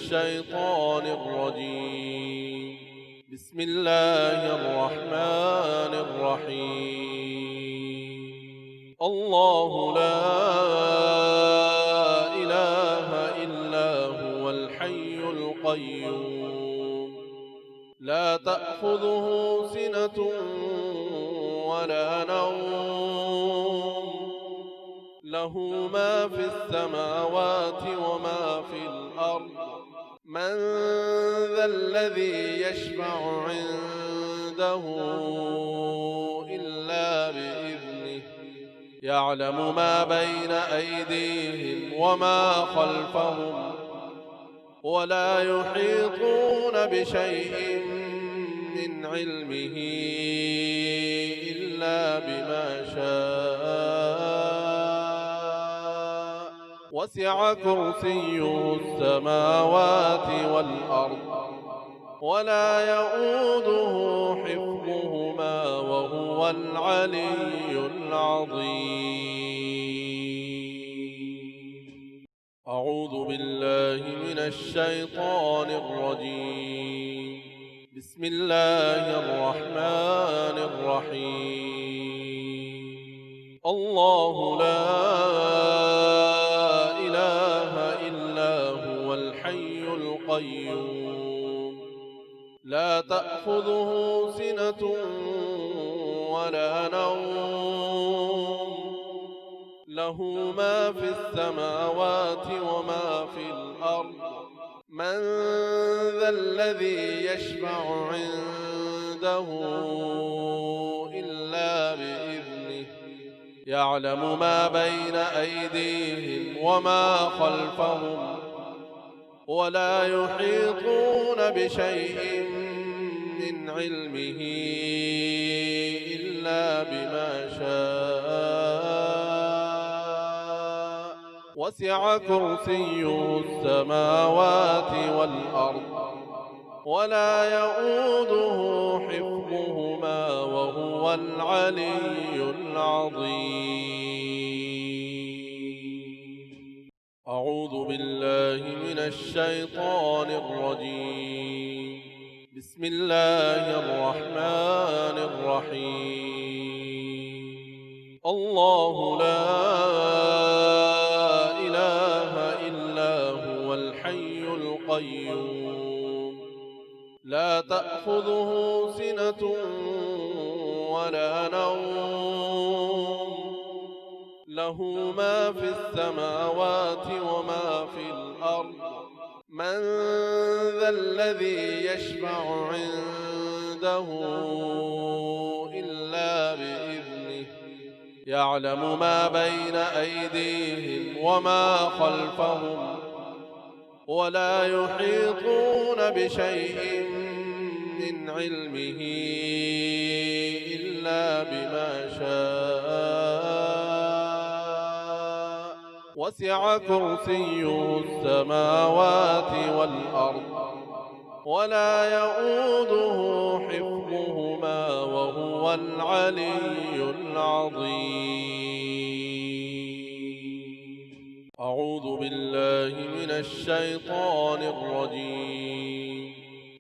الشيطان الرجيم. بسم الله الرحمن الرحيم. الله لا إله إلا هو الحي القيوم لا تأخذه سنة ولا نوم له ما في السماوات وما في الأرض من ذا الذي يشفع عنده إلا بإذنه يعلم ما بين أيديهم وما خلفهم ولا يحيطون بشيء من علمه إلا بما شاء وسع كرسيه السماوات والأرض ولا يؤوده حفظهما وهو العلي العظيم. أعوذ بالله من الشيطان الرجيم. بسم الله الرحمن الرحيم. الله لا إله إلا هو الحي القيوم لا تأخذه سنة ولا نوم له ما في السماوات وما في الأرض من ذا الذي يشفع عنده إلا بإذنه يعلم ما بين أيديهم وما خلفهم ولا يحيطون بشيء من علمه إلا بما شاء وسع كرسيه السماوات والأرض ولا يؤوده حفظهما وهو العلي العظيم. أعوذ بالله من الشيطان الرجيم. بسم الله الرحمن الرحيم. الله لا إله إلا هو الحي القيوم لا تأخذه سنة ولا نوم له ما في السماوات وما في الأرض من ذا الذي يشفع عنده إلا بإذنه يعلم ما بين أيديهم وما خلفهم ولا يحيطون بشيء من علمه إلا بما شاء وسع كرسيه السماوات والأرض ولا يؤوده حفظهما وهو العلي العظيم. أعوذ بالله من الشيطان الرجيم.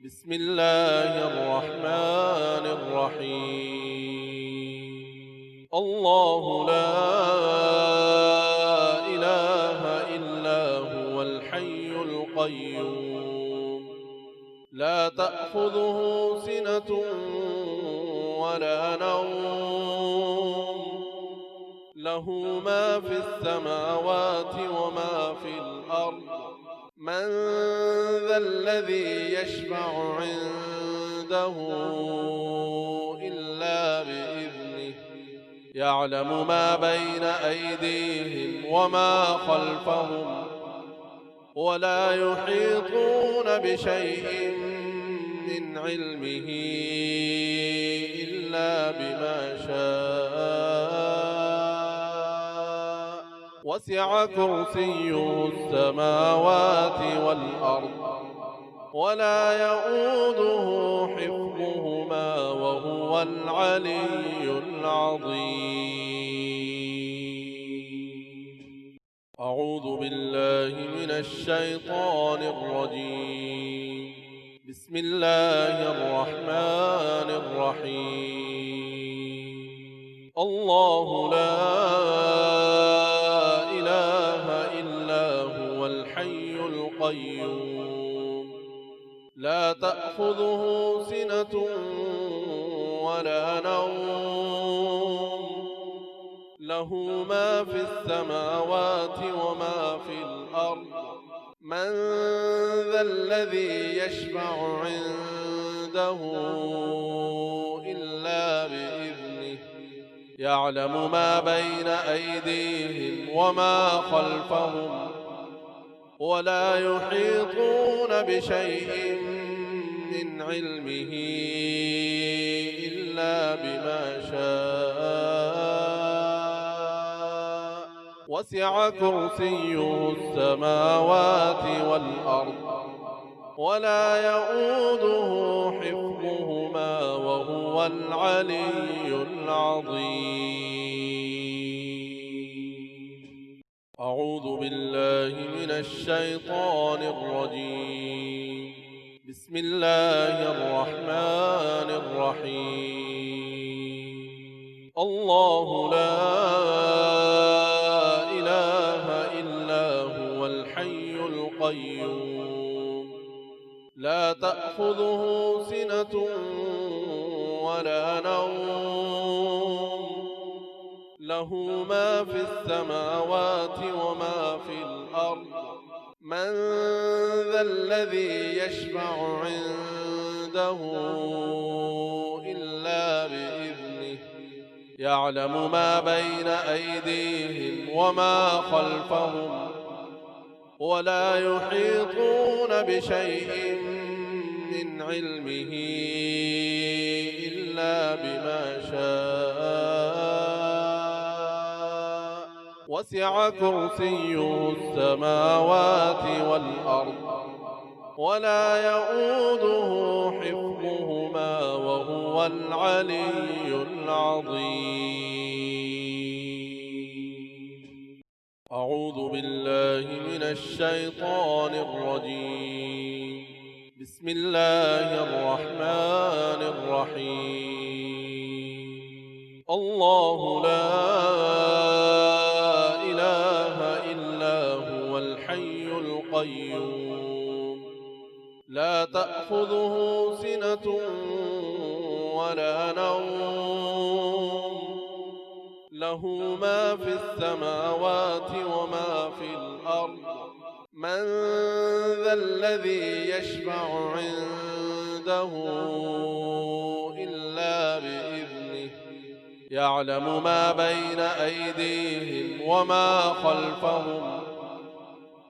بسم الله الرحمن الرحيم. الله لا إله إلا هو الحي القيوم لا تأخذه سنة ولا نوم له ما في السماوات وما في الأرض من ذا الذي يشفع عنده إلا بإذنه يعلم ما بين أيديهم وما خلفهم ولا يحيطون بشيء من علمه إلا بما شاء وسع كرسيه السماوات والأرض ولا يؤوده حفظهما وهو العلي العظيم. أعوذ بالله من الشيطان الرجيم. بسم الله الرحمن الرحيم. الله لا إله إلا هو الحي القيوم، لا تأخذه سنة ولا نوم، له ما في السماوات وما في الأرض. من ذا الذي يشفع عنده إلا بإذنه، يعلم ما بين أيديهم وما خلفهم، ولا يحيطون بشيء من علمه إلا بما شاء. وسع كرسيه السماوات والأرض، ولا يؤوده حفظهما، وهو العلي العظيم. أعوذ بالله من الشيطان الرجيم. بسم الله الرحمن الرحيم. الله لا إله إلا هو الحي القيوم، لا تأخذه سنة ولا نوم، له ما في السماوات وما في الأرض. من ذا الذي يشفع عنده إلا بإذنه، يعلم ما بين أيديهم وما خلفهم، ولا يحيطون بشيء من علمه إلا بما شاء. وسع كرسيه السماوات والأرض، ولا يؤوده حفظهما، وهو العلي العظيم. أعوذ بالله من الشيطان الرجيم. بسم الله الرحمن الرحيم. الله لا إله إلا هو الحي القيوم، لا تأخذه سنة ولا نوم، له ما في السماوات وما في الأرض. من ذا الذي يشفع عنده إلا بإذنه، يعلم ما بين أيديهم وما خلفهم،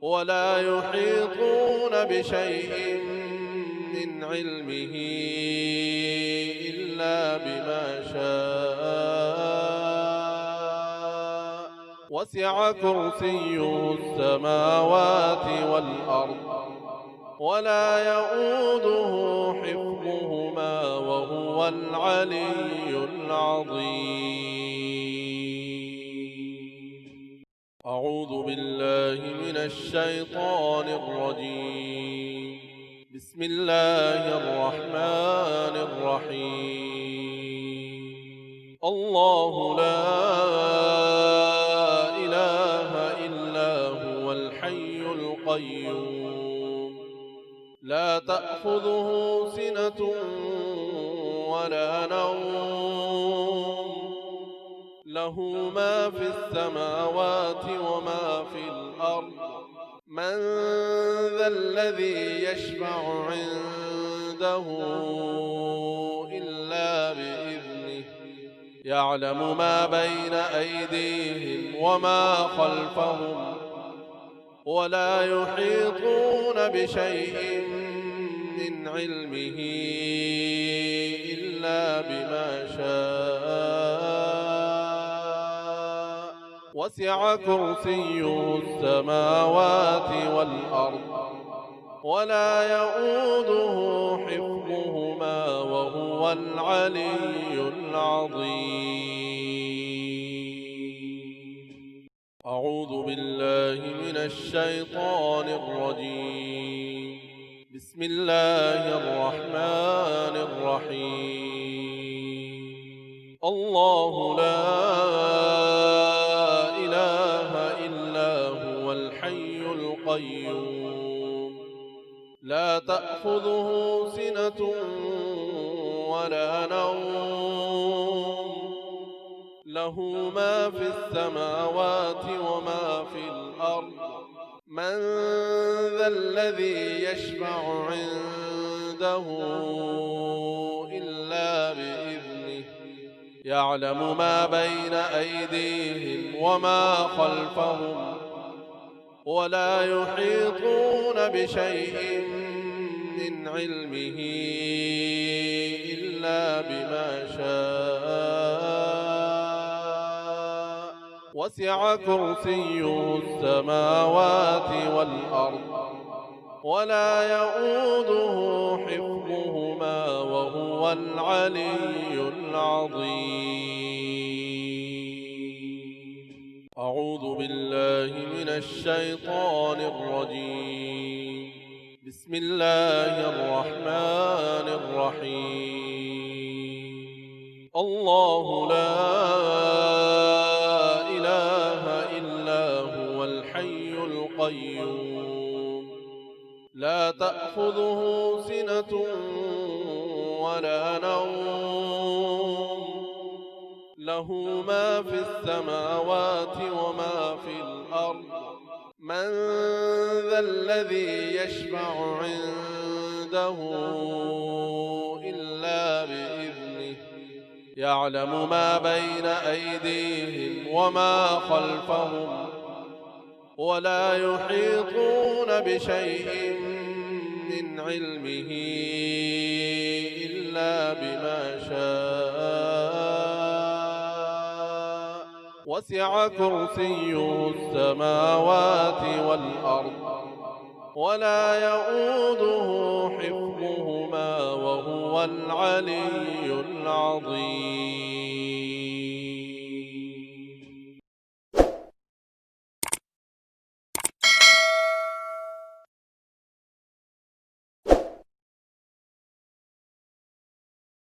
ولا يحيطون بشيء من علمه إلا بما شاء. وسع كرسيه السماوات والأرض، ولا يؤوده حفظهما، وهو العلي العظيم. أعوذ بالله من الشيطان الرجيم. بسم الله الرحمن الرحيم. الله لا إله إلا هو الحي القيوم، لا تأخذه سنة ولا نوم، له ما في السماوات وما في الأرض. من ذا الذي يشفع عنده إلا بإذنه، يعلم ما بين أيديهم وما خلفهم، ولا يحيطون بشيء من علمه إلا بما شاء. وسع كرسيه السماوات والأرض، ولا يؤوده حفظهما، وهو العلي العظيم. أعوذ بالله من الشيطان الرجيم. بسم الله الرحمن الرحيم. الله لا إله إلا هو الحي القيوم، لا تأخذه سنة ولا نوم، له ما في السماوات وما في الأرض. من ذا الذي يشفع عنده إلا بإذنه، يعلم ما بين أيديهم وما خلفهم، ولا يحيطون بشيء من علمه إلا بما شاء. وسع كرسيه السماوات والأرض، ولا يؤوده حفظهما، وهو العلي العظيم. أعوذ بالله من الشيطان الرجيم. بسم الله الرحمن الرحيم. الله لا إله إلا هو الحي القيوم، لا تأخذه سنة ولا نوم، له ما في السماوات وما في الأرض. من ذا الذي يشفع عنده إلا بإذنه، يعلم ما بين أيديهم وما خلفهم، ولا يحيطون بشيء من علمه إلا بما شاء. وسع كرسيه السماوات والأرض، ولا يؤوده حفظهما، وهو العلي العظيم. أعوذ بالله من الشيطان الرجيم. بسم الله الرحمن الرحيم. الله لا إله إلا هو الحي القيوم، لا تأخذه سنة ولا نوم، له ما في السماوات وما في الأرض. من ذا الذي يشفع عنده إلا بإذنه، يعلم ما بين أيديهم وما خلفهم، ولا يحيطون بشيء من علمه إلا بما شاء. وسع كرسيه السماوات والأرض، ولا يؤوده حفظهما، وهو العلي العظيم.